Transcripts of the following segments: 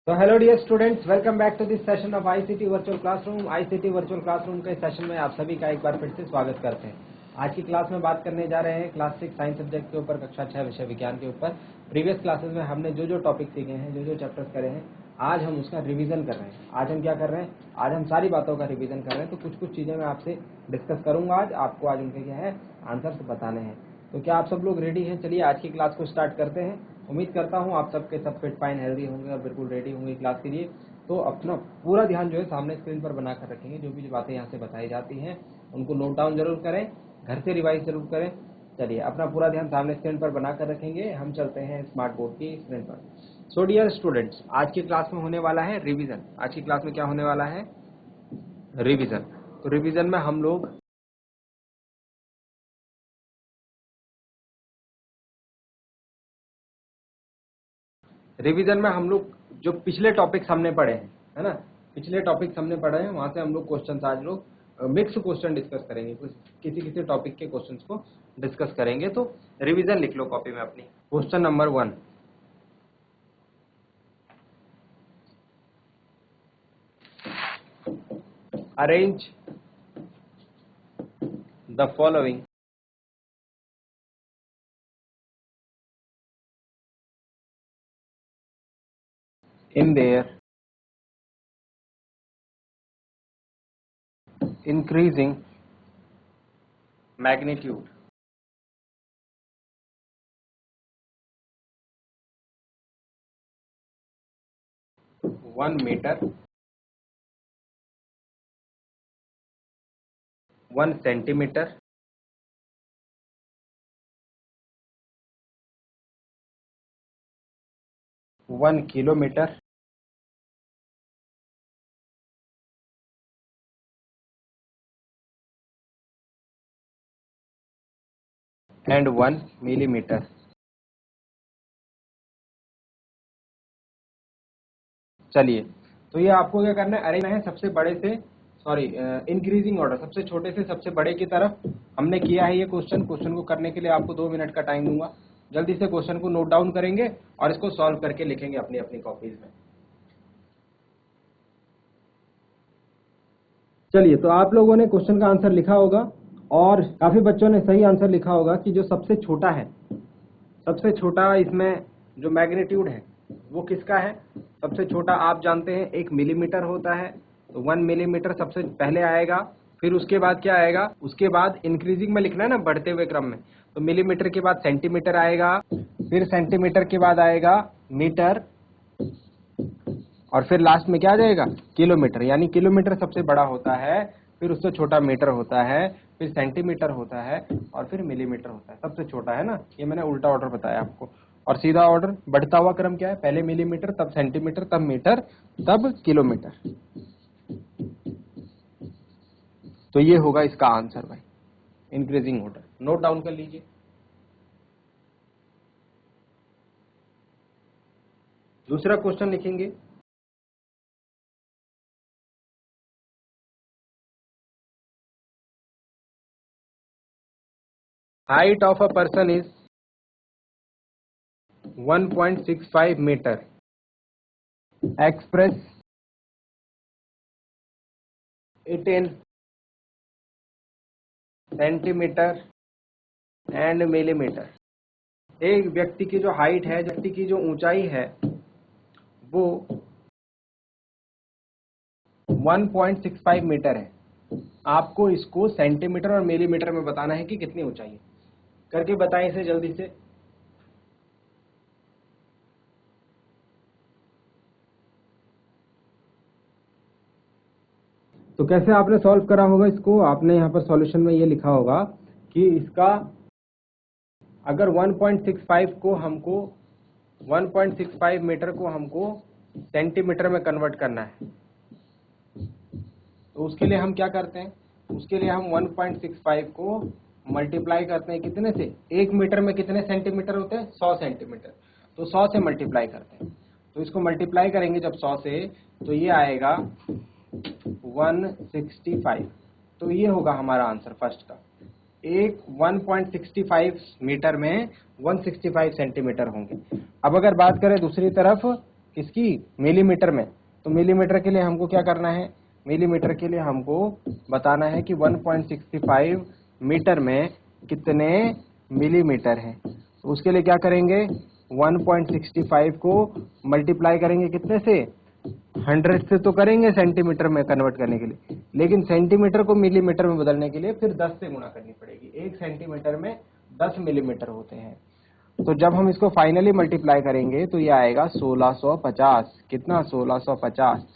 तो hello dear students, welcome back to this session of ICT virtual classroom. ICT virtual classroom के session में आप सभी का एक बार फिर से स्वागत करते हैं। आज की क्लास में बात करने जा रहे हैं क्लास 6 साइंस सब्जेक्ट के ऊपर, कक्षा 6 विषय विज्ञान के ऊपर। प्रीवियस क्लासेस में हमने जो जो टॉपिक सीखे हैं, जो जो चैप्टर्स करे हैं, आज हम उसका रिवीजन कर रहे हैं। आज हम क्या कर रहे हैं? आज हम सारी बातों का रिवीजन कर रहे हैं। तो कुछ कुछ चीजें मैं आपसे डिस्कस करूंगा। आज आपको आज उनके क्या है आंसर्स बताने हैं। तो क्या आप सब लोग रेडी हैं? चलिए आज की क्लास को स्टार्ट करते हैं। उम्मीद करता हूँ आप सबके सब फिट फाइन हेल्दी होंगे और बिल्कुल रेडी होंगे क्लास के लिए। तो अपना पूरा ध्यान जो है सामने स्क्रीन पर बनाकर रखेंगे। जो भी बातें यहाँ से बताई जाती हैं उनको नोट डाउन जरूर करें, घर से रिवाइज जरूर करें। चलिए अपना पूरा ध्यान सामने स्क्रीन पर बनाकर रखेंगे। हम चलते हैं स्मार्ट बोर्ड की स्क्रीन पर। सो डियर स्टूडेंट्स, आज की क्लास में होने वाला है रिविजन। आज की क्लास में क्या होने वाला है? रिविजन। तो रिविजन में हम लोग जो पिछले टॉपिक्स हमने पढ़े हैं, है ना, पिछले टॉपिक्स हमने पढ़े हैं, वहां से हम लोग क्वेश्चन आज लोग मिक्स क्वेश्चन डिस्कस करेंगे। किसी किसी टॉपिक के क्वेश्चंस को डिस्कस करेंगे। तो रिवीजन लिख लो कॉपी में अपनी। Question number 1, arrange the following in their increasing magnitude. 1 meter, 1 centimeter, 1 kilometer, 1 millimeter। चलिए, तो ये आपको क्या करना है? अरेंज है सबसे बड़े से, इंक्रीजिंग ऑर्डर, सबसे छोटे से सबसे बड़े की तरफ हमने किया है ये क्वेश्चन। क्वेश्चन को करने के लिए आपको 2 मिनट का टाइम दूंगा। जल्दी से क्वेश्चन को नोट डाउन करेंगे और इसको सॉल्व करके लिखेंगे अपनी अपनी कॉपीज में। चलिए, तो आप लोगों ने क्वेश्चन का आंसर लिखा होगा और काफी बच्चों ने सही आंसर लिखा होगा कि जो सबसे छोटा है, सबसे छोटा इसमें जो मैग्नीट्यूड है वो किसका है? सबसे छोटा आप जानते हैं 1 मिलीमीटर होता है। तो 1 मिलीमीटर सबसे पहले आएगा। फिर उसके बाद क्या आएगा? उसके बाद इंक्रीजिंग में लिखना है ना, बढ़ते हुए क्रम में। तो मिलीमीटर के बाद सेंटीमीटर आएगा, फिर सेंटीमीटर के बाद आएगा मीटर, और फिर लास्ट में क्या आ जाएगा? किलोमीटर। यानी किलोमीटर सबसे बड़ा होता है, फिर उससे छोटा मीटर होता है, फिर सेंटीमीटर होता है, और फिर मिलीमीटर होता है। सबसे छोटा है ना, ये मैंने उल्टा ऑर्डर बताया आपको। और सीधा ऑर्डर बढ़ता हुआ क्रम क्या है? पहले मिलीमीटर, तब सेंटीमीटर, तब मीटर, तब किलोमीटर। तो ये होगा इसका आंसर भाई, इंक्रीजिंग ऑर्डर। नोट डाउन कर लीजिए। दूसरा क्वेश्चन लिखेंगे, height of a person is 1.65 metre, express it in centimetre and millimetre. एक व्यक्ति की जो हाइट है, व्यक्ति की जो ऊंचाई है, वो 1.65 मीटर है। आपको इसको सेंटीमीटर और मिलीमीटर में बताना है कि कितनी ऊंचाई है। करके बताएं इसे जल्दी से। तो कैसे आपने सॉल्व करा होगा इसको? आपने यहाँ पर सॉल्यूशन में ये लिखा होगा कि इसका अगर 1.65 को हमको 1.65 मीटर को हमको सेंटीमीटर में कन्वर्ट करना है, तो उसके लिए हम क्या करते हैं? उसके लिए हम 1.65 को मल्टीप्लाई करते हैं कितने से? 1 मीटर में कितने सेंटीमीटर होते हैं? 100 सेंटीमीटर। तो 100 से मल्टीप्लाई करते हैं। तो इसको मल्टीप्लाई करेंगे जब 100 से, तो ये आएगा 165। तो ये होगा हमारा आंसर फर्स्ट का। एक 1.65 मीटर में 165 सेंटीमीटर होंगे। अब अगर बात करें दूसरी तरफ, किसकी, मिलीमीटर में। तो मिलीमीटर के लिए हमको क्या करना है, मिलीमीटर के लिए हमको बताना है कि 1.65 मीटर में कितने मिलीमीटर है। तो उसके लिए क्या करेंगे, 1.65 को मल्टीप्लाई करेंगे कितने से, 100 से तो करेंगे सेंटीमीटर में कन्वर्ट करने के लिए, लेकिन सेंटीमीटर को मिलीमीटर में बदलने के लिए फिर 10 से गुणा करनी पड़ेगी। 1 सेंटीमीटर में 10 मिलीमीटर होते हैं। तो जब हम इसको फाइनली मल्टीप्लाई करेंगे तो ये आएगा 1650। कितना, 1650।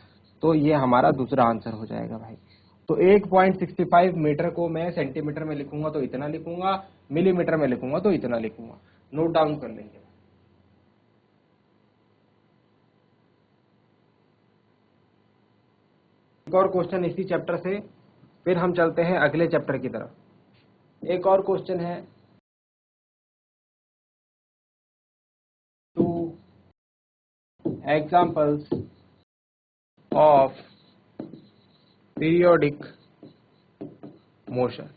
तो ये हमारा दूसरा आंसर हो जाएगा भाई। तो 1.65 मीटर को मैं सेंटीमीटर में लिखूंगा तो इतना लिखूंगा, मिलीमीटर में लिखूंगा तो इतना लिखूंगा। नोट डाउन कर लेंगे। एक और क्वेश्चन इसी चैप्टर से, फिर हम चलते हैं अगले चैप्टर की तरफ। एक और क्वेश्चन है, two examples of periodic motion,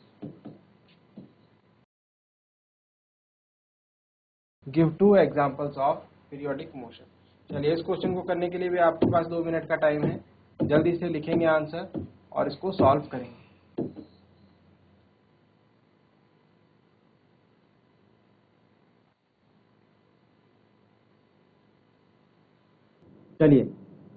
give 2 examples of periodic motion. चलिए, इस क्वेश्चन को करने के लिए भी आपके पास 2 मिनट का टाइम है। जल्दी से लिखेंगे आंसर और इसको सॉल्व करेंगे। चलिए,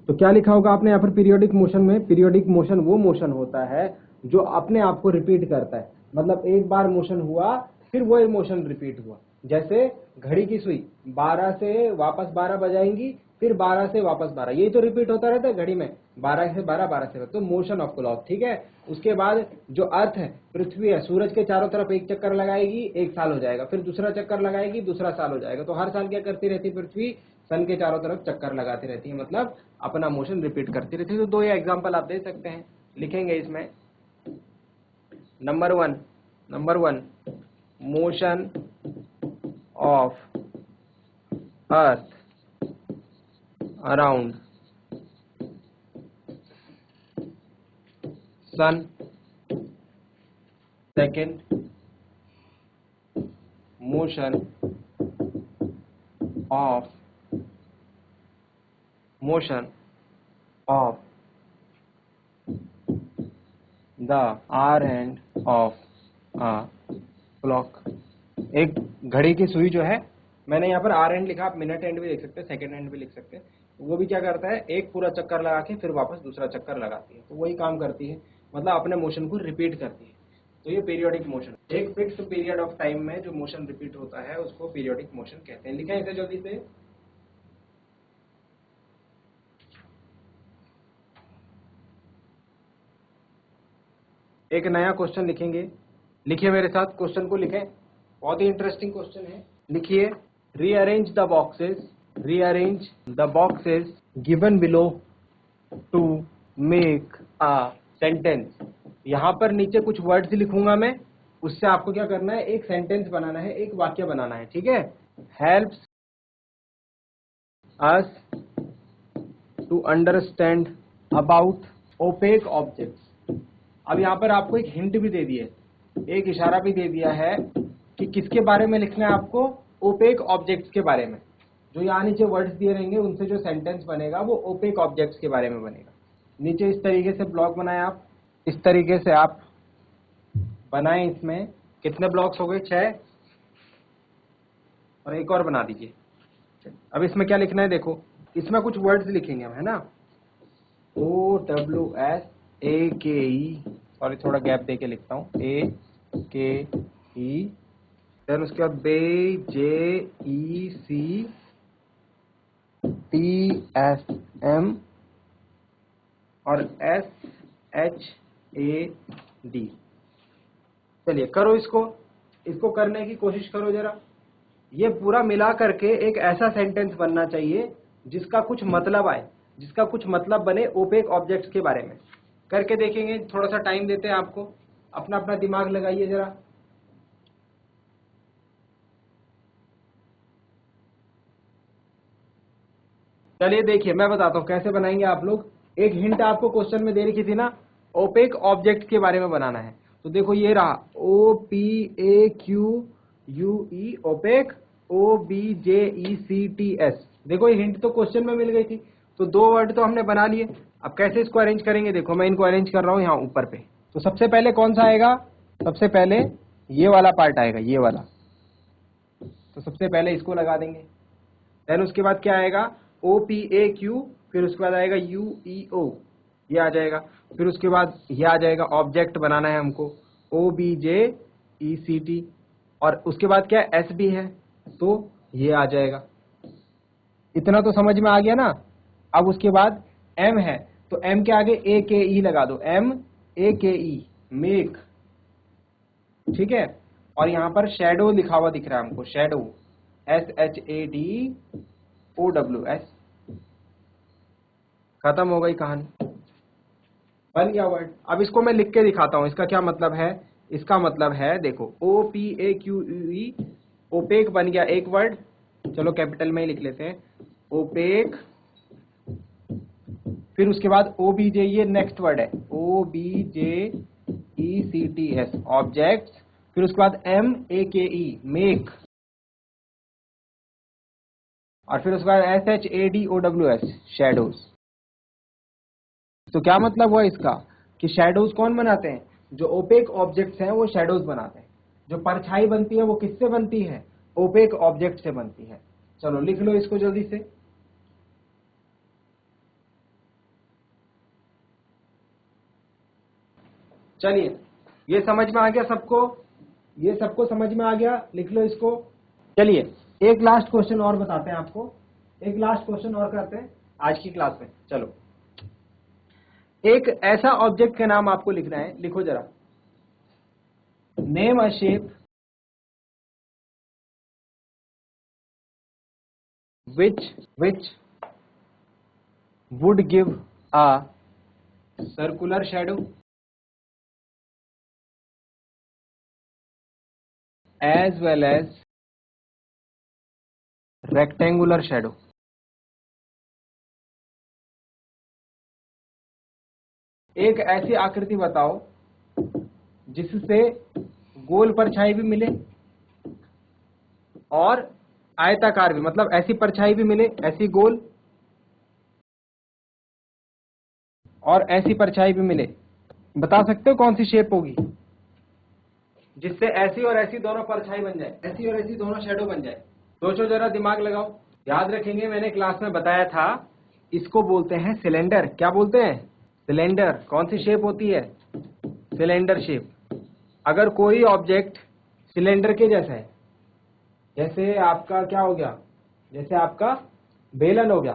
तो क्या लिखा होगा आपने यहाँ पर पीरियोडिक मोशन में। पीरियोडिक मोशन वो मोशन होता है जो अपने आप को रिपीट करता है, मतलब एक बार मोशन हुआ फिर वो मोशन रिपीट हुआ। जैसे घड़ी की सुई 12 से वापस 12 बजाएंगी, फिर 12 से वापस 12, यही तो रिपीट होता रहता है घड़ी में, 12 से 12, 12 से 12, तो मोशन ऑफ क्लॉक, ठीक है। उसके बाद जो अर्थ है, पृथ्वी है, सूरज के चारों तरफ एक चक्कर लगाएगी, 1 साल हो जाएगा, फिर दूसरा चक्कर लगाएगी, दूसरा साल हो जाएगा। तो हर साल क्या करती रहती है पृथ्वी, सन के चारों तरफ चक्कर लगाती रहती है, मतलब अपना मोशन रिपीट करती रहती है। तो 2 एग्जांपल आप दे सकते हैं, लिखेंगे इसमें। Number one motion of earth around sun. Second, motion of the hour hand of a clock. एक घड़ी की सुई जो है, मैंने यहाँ पर आर एंड लिखा, आप मिनट एंड भी लिख सकते हैं, सेकेंड एंड भी लिख सकते हैं। वो भी क्या करता है, एक पूरा चक्कर लगा के फिर वापस दूसरा चक्कर लगाती है, तो वही काम करती है, मतलब अपने मोशन को रिपीट करती है। तो ये पीरियोडिक मोशन, एक फिक्स पीरियड ऑफ टाइम में जो मोशन रिपीट होता है उसको पीरियोडिक मोशन कहते हैं। लिखें इसे जल्दी से। एक नया क्वेश्चन लिखेंगे, लिखिए मेरे साथ, क्वेश्चन को लिखें, बहुत ही इंटरेस्टिंग क्वेश्चन है। लिखिए, rearrange the boxes given below to make a sentence. यहां पर नीचे कुछ वर्ड्स लिखूंगा मैं, उससे आपको क्या करना है, एक सेंटेंस बनाना है, एक वाक्य बनाना है, ठीक है। Helps us to understand about opaque objects. अब यहाँ पर आपको एक हिंट भी दे दिया, एक इशारा भी दे दिया है कि किसके बारे में लिखना है आपको, ओपेक ऑब्जेक्ट्स के बारे में। जो यहाँ नीचे वर्ड्स दिए रहेंगे उनसे जो सेंटेंस बनेगा वो ओपेक ऑब्जेक्ट्स के बारे में बनेगा। नीचे इस तरीके से ब्लॉक बनाए आप, इस तरीके से आप बनाएं। इसमें कितने ब्लॉक्स हो गए, 6, और एक और बना दीजिए। अब इसमें क्या लिखना है, देखो इसमें कुछ वर्ड्स लिखेंगे हम, है ना। OWSAKE, सॉरी थोड़ा गैप दे के लिखता हूँ, AKE, देन उसके बाद BJECTSM और SHAD। चलिए करो इसको करने की कोशिश करो जरा। ये पूरा मिला करके एक ऐसा सेंटेंस बनना चाहिए जिसका कुछ मतलब आए, जिसका कुछ मतलब बने ओपेक ऑब्जेक्ट्स के बारे में। करके देखेंगे, थोड़ा सा टाइम देते हैं आपको, अपना अपना दिमाग लगाइए जरा। चलिए देखिए, मैं बताता हूं कैसे बनाएंगे आप लोग। एक हिंट आपको क्वेश्चन में दे रखी थी ना, ओपेक ऑब्जेक्ट के बारे में बनाना है। तो देखो ये रहा, OPAQUE, ओपेक, OBJECTS, देखो ये हिंट तो क्वेश्चन में मिल गई थी, तो 2 वर्ड तो हमने बना लिए। अब कैसे इसको अरेंज करेंगे, देखो मैं इनको अरेंज कर रहा हूँ यहाँ ऊपर पे। तो सबसे पहले कौन सा आएगा, सबसे पहले ये वाला पार्ट आएगा, ये वाला। तो सबसे पहले इसको लगा देंगे। देन उसके बाद क्या आएगा, OPAQ, फिर उसके बाद आएगा UEO, ये आ जाएगा। फिर उसके बाद ये आ जाएगा, ऑब्जेक्ट बनाना है हमको, OBJECT, और उसके बाद क्या SB है, तो ये आ जाएगा। इतना तो समझ में आ गया ना। अब उसके बाद M है, तो M के आगे AKE लगा दो, MAKE, मेक, ठीक है। और यहां पर शेडो लिखा हुआ दिख रहा है हमको, शेडो, SHADOWS। खत्म हो गई कहानी, बन गया वर्ड। अब इसको मैं लिख के दिखाता हूं, इसका क्या मतलब है। इसका मतलब है देखो, OPAQUE, ओपेक बन गया एक वर्ड, चलो कैपिटल में ही लिख लेते हैं, ओपेक। फिर उसके बाद OBJ, ये नेक्स्ट वर्ड है, OBJECTS, ऑब्जेक्ट्स। फिर उसके बाद MAKE, मेक, और फिर उसके बाद SHADOWS, शैडोज। तो क्या मतलब हुआ इसका, कि शैडोज कौन बनाते हैं, जो ओपेक ऑब्जेक्ट्स हैं वो शैडोज बनाते हैं। जो परछाई बनती है वो किससे बनती है, ओपेक ऑब्जेक्ट से बनती है। चलो लिख लो इसको जल्दी से। चलिए, ये समझ में आ गया सबको, ये सबको समझ में आ गया, लिख लो इसको। चलिए एक लास्ट क्वेश्चन और बताते हैं आपको, एक लास्ट क्वेश्चन और करते हैं आज की क्लास में। चलो, एक ऐसा ऑब्जेक्ट का नाम आपको लिखना है, लिखो जरा। Name a shape which would give a circular shadow as well as rectangular shadow। एक ऐसी आकृति बताओ जिससे गोल परछाई भी मिले और आयताकार भी, मतलब ऐसी परछाई भी मिले, ऐसी गोल और ऐसी परछाई भी मिले। बता सकते हो कौन सी शेप होगी जिससे ऐसी और ऐसी दोनों परछाई बन जाए, ऐसी और ऐसी दोनों शैडो बन जाए। सोचो जरा, दिमाग लगाओ। याद रखेंगे, मैंने क्लास में बताया था, इसको बोलते हैं सिलेंडर। क्या बोलते हैं, सिलेंडर। कौन सी शेप होती है, सिलेंडर शेप। अगर कोई ऑब्जेक्ट सिलेंडर के जैसा है, जैसे आपका क्या हो गया, जैसे आपका बेलन हो गया,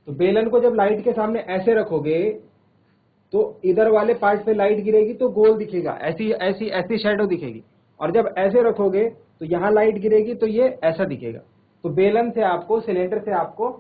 तो बेलन को जब लाइट के सामने ऐसे रखोगे तो इधर वाले पार्ट पे लाइट गिरेगी तो गोल दिखेगा, ऐसी ऐसी ऐसी शैडो दिखेगी। और जब ऐसे रखोगे तो यहाँ लाइट गिरेगी तो ये ऐसा दिखेगा। तो बेलन से आपको, सिलेंडर से आपको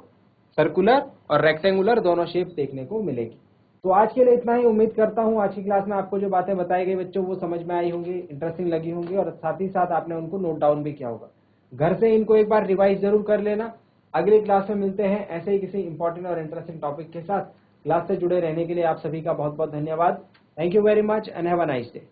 सर्कुलर और रेक्टेंगुलर दोनों शेप देखने को मिलेगी। तो आज के लिए इतना ही। उम्मीद करता हूँ आज की क्लास में आपको जो बातें बताई गई बच्चों वो समझ में आई होंगी, इंटरेस्टिंग लगी होंगी, और साथ ही साथ आपने उनको नोट डाउन भी किया होगा। घर से इनको एक बार रिवाइज जरूर कर लेना। अगली क्लास में मिलते हैं ऐसे ही किसी इंपॉर्टेंट और इंटरेस्टिंग टॉपिक के साथ। क्लास से जुड़े रहने के लिए आप सभी का बहुत बहुत धन्यवाद। Thank you very much and have a nice day.